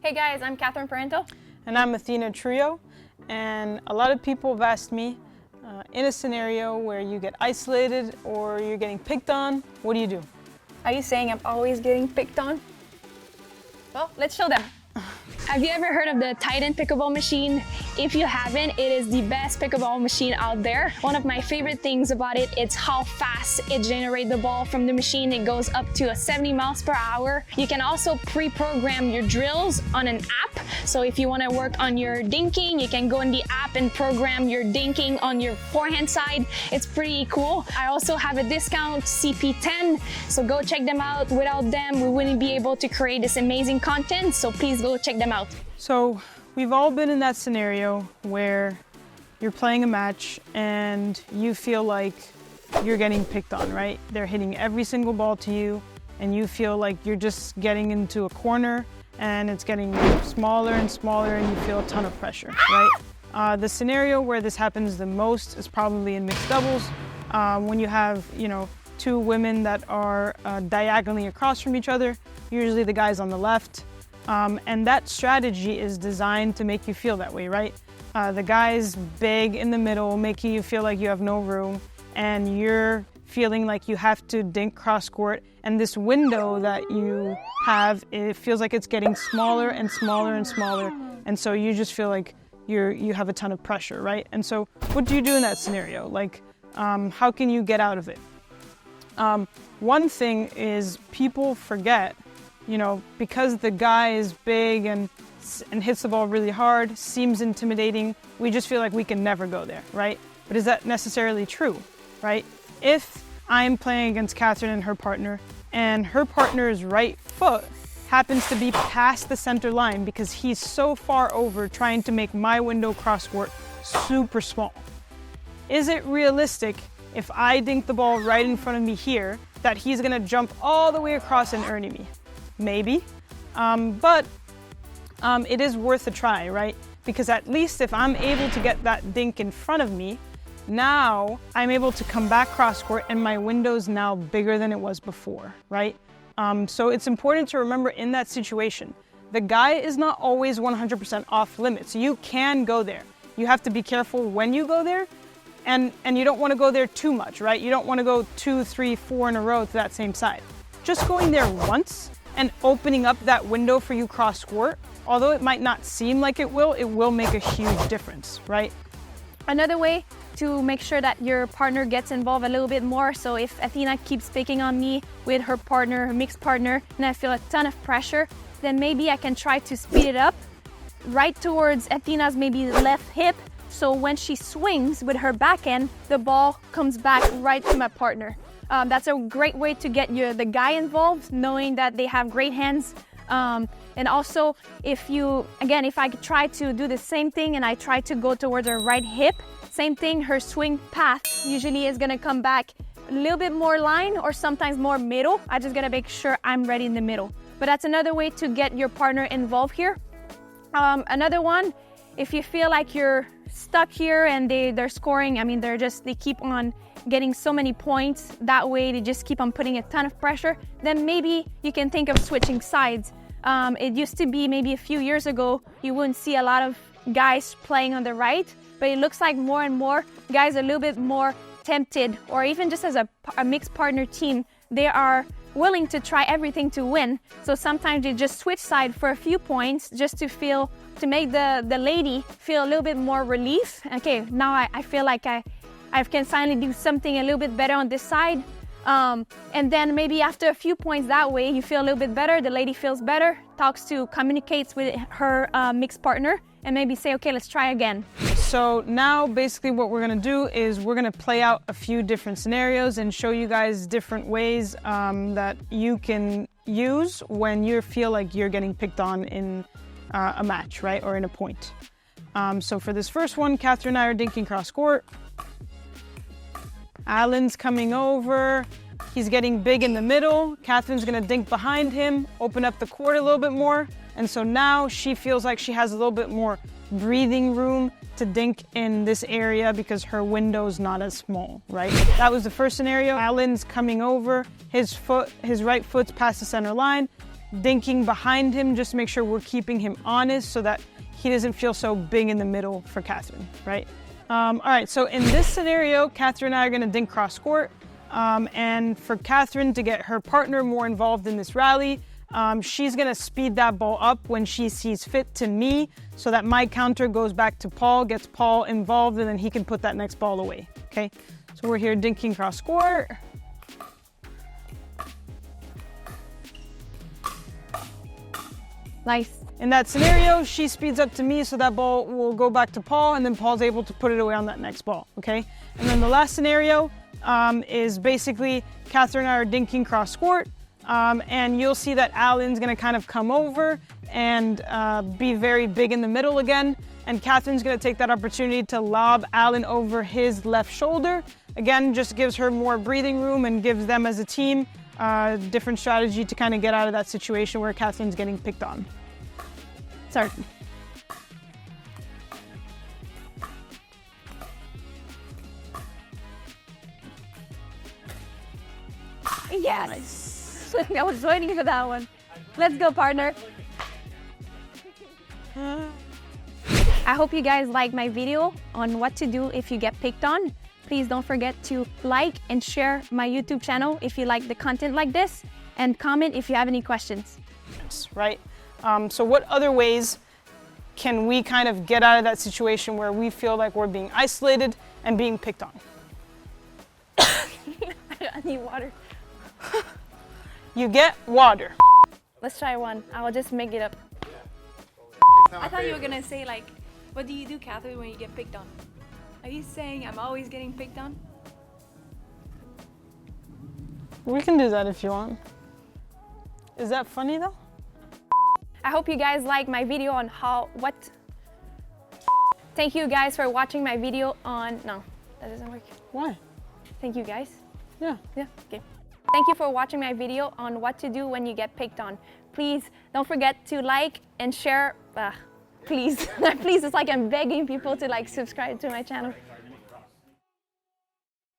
Hey guys, I'm Catherine Parenteau. And I'm Athena Trio, and a lot of people have asked me, in a scenario where you get isolated or you're getting picked on, what do you do? Are you saying I'm always getting picked on? Well, let's show them. Have you ever heard of the Titan pickleball machine? If you haven't, it is the best pickleball machine out there. One of my favorite things about it is how fast it generates the ball from the machine. It goes up to 70 miles per hour. You can also pre-program your drills on an app. So if you want to work on your dinking, you can go in the app and program your dinking on your forehand side. It's pretty cool. I also have a discount, CP10, so go check them out. Without them, we wouldn't be able to create this amazing content, so please go check them out. So we've all been in that scenario where you're playing a match and you feel like you're getting picked on, right? They're hitting every single ball to you and you feel like you're just getting into a corner and it's getting smaller and smaller and you feel a ton of pressure, right? The scenario where this happens the most is probably in mixed doubles, when you have, two women that are diagonally across from each other, usually the guy's on the left. And that strategy is designed to make you feel that way, right? The guy's big in the middle, making you feel like you have no room, and you're feeling like you have to dink cross court, and this window that you have, it feels like it's getting smaller and smaller and smaller, and so you just feel like you have a ton of pressure, right? And so what do you do in that scenario? Like, how can you get out of it? One thing is people forget, because the guy is big and hits the ball really hard, seems intimidating, we just feel like we can never go there, right? But is that necessarily true, right? If I'm playing against Catherine and her partner's right foot happens to be past the center line because he's so far over trying to make my window cross court super small. Is it realistic if I dink the ball right in front of me here that he's gonna jump all the way across and earn me? Maybe, but it is worth a try, right? Because at least if I'm able to get that dink in front of me, now I'm able to come back cross court and my window's now bigger than it was before, right? So it's important to remember in that situation, the guy is not always 100% off limits. You can go there. You have to be careful when you go there, and you don't want to go there too much, right? You don't want to go 2, 3, 4 in a row to that same side. Just going there once and opening up that window for you cross court, although it might not seem like it will make a huge difference, right? Another way to make sure that your partner gets involved a little bit more, so if Athena keeps picking on me with her partner, her mixed partner, and I feel a ton of pressure, then maybe I can try to speed it up right towards Athena's maybe left hip, so when she swings with her backhand, the ball comes back right to my partner. That's a great way to get the guy involved, knowing that they have great hands. And also, if I try to do the same thing and I try to go towards her right hip, same thing, her swing path usually is gonna come back a little bit more line or sometimes more middle. I just gotta make sure I'm ready in the middle. But that's another way to get your partner involved here. Another one, if you feel like you're stuck here and they're scoring, they keep on getting so many points, that way they just keep on putting a ton of pressure, then maybe you can think of switching sides. It used to be maybe a few years ago, you wouldn't see a lot of guys playing on the right, but it looks like more and more guys are a little bit more tempted, or even just as a mixed partner team, they are willing to try everything to win. So sometimes they just switch side for a few points just to make the lady feel a little bit more relief. Okay, now I feel like I can finally do something a little bit better on this side. And then maybe after a few points that way, you feel a little bit better, the lady feels better, communicates with her mixed partner, and maybe say, okay, let's try again. So now basically what we're gonna do is we're gonna play out a few different scenarios and show you guys different ways that you can use when you feel like you're getting picked on in a match, right, or in a point. So for this first one, Catherine and I are dinking cross court. Alan's coming over, he's getting big in the middle. Catherine's gonna dink behind him, open up the court a little bit more. And so now she feels like she has a little bit more breathing room to dink in this area because her window's not as small, right? That was the first scenario. Alan's coming over, his right foot's past the center line. dinking behind him just to make sure we're keeping him honest so that he doesn't feel so big in the middle for Catherine, right? All right, so in this scenario, Catherine and I are gonna dink cross court. And for Catherine to get her partner more involved in this rally, she's gonna speed that ball up when she sees fit to me so that my counter goes back to Paul, gets Paul involved, and then he can put that next ball away, okay? So we're here dinking cross court. Nice. In that scenario, she speeds up to me so that ball will go back to Paul and then Paul's able to put it away on that next ball, okay? And then the last scenario is basically Catherine and I are dinking cross court and you'll see that Alan's gonna kind of come over and be very big in the middle again, and Catherine's gonna take that opportunity to lob Alan over his left shoulder. Again, just gives her more breathing room and gives them as a team different strategy to kind of get out of that situation where Catherine's getting picked on. Start. Yes. Nice. I was waiting for that one. Let's go, partner. I hope you guys like my video on what to do if you get picked on. Please don't forget to like and share my YouTube channel if you like the content like this, and comment if you have any questions. Right. So what other ways can we kind of get out of that situation where we feel like we're being isolated and being picked on? I need water. You get water. Let's try one. I'll just make it up. I thought you were gonna say like, what do you do, Catherine, when you get picked on? Are you saying I'm always getting picked on? We can do that if you want. Is that funny though? I hope you guys like my video on Thank you guys for watching my video on, no, that doesn't work. Why? Thank you guys. Yeah. Yeah, okay. Thank you for watching my video on what to do when you get picked on. Please don't forget to like and share, please. Please, it's like I'm begging people to like subscribe to my channel.